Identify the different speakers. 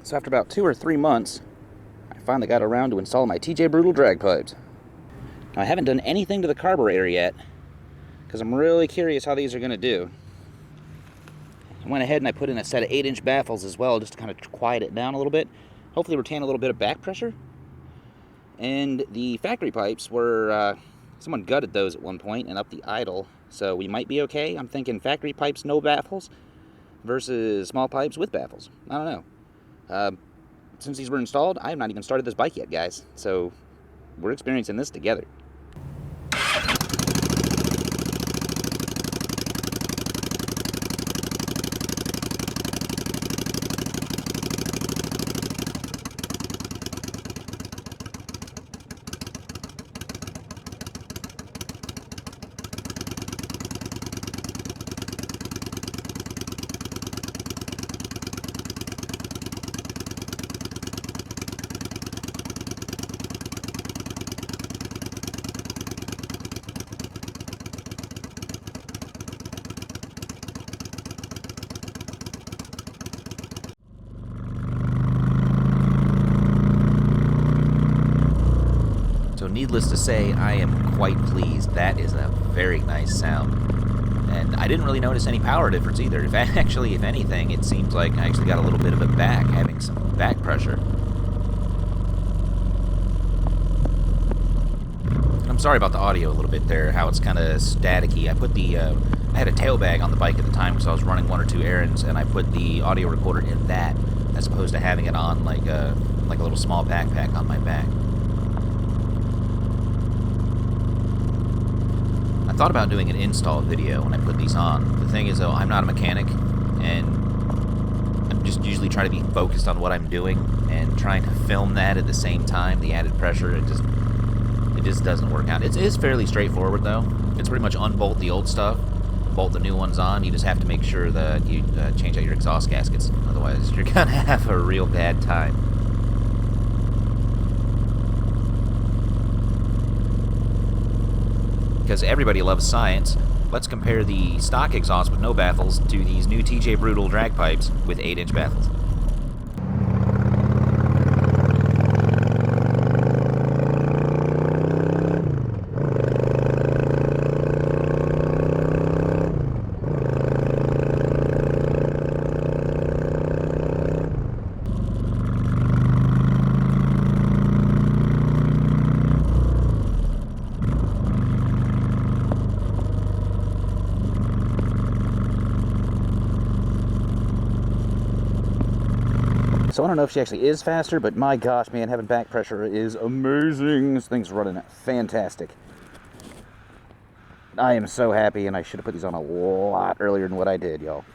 Speaker 1: So after about 2 or 3 months, I finally got around to install my TJBRUTAL drag pipes. Now I haven't done anything to the carburetor yet, because I'm really curious how these are going to do. I went ahead and I put in a set of 8-inch baffles as well, just to kind of quiet it down a little bit. Hopefully retain a little bit of back pressure. And the factory pipes were, someone gutted those at one point and upped the idle, so we might be okay. I'm thinking factory pipes, no baffles, versus small pipes with baffles. I don't know. Since these were installed, I have not even started this bike yet, guys. So we're experiencing this together. So needless to say, I am quite pleased. That is a very nice sound. And I didn't really notice any power difference either. If anything, it seems like I actually got a little bit of it back, having some back pressure. I'm sorry about the audio a little bit there, how it's kind of staticky. I had a tail bag on the bike at the time, so I was running 1 or 2 errands, and I put the audio recorder in that, as opposed to having it on like a little small backpack on my back. I thought about doing an install video when I put these on. The thing is, though, I'm not a mechanic, and I'm just usually trying to be focused on what I'm doing, and trying to film that at the same time, the added pressure, it just doesn't work out. It is fairly straightforward, though. It's pretty much unbolt the old stuff, bolt the new ones on. You just have to make sure that you change out your exhaust gaskets, otherwise you're gonna have a real bad time. Because everybody loves science, let's compare the stock exhaust with no baffles to these new TJBRUTAL drag pipes with 8-inch baffles. So I don't know if she actually is faster, but my gosh, man, having back pressure is amazing. This thing's running fantastic. I am so happy, and I should have put these on a lot earlier than what I did, y'all.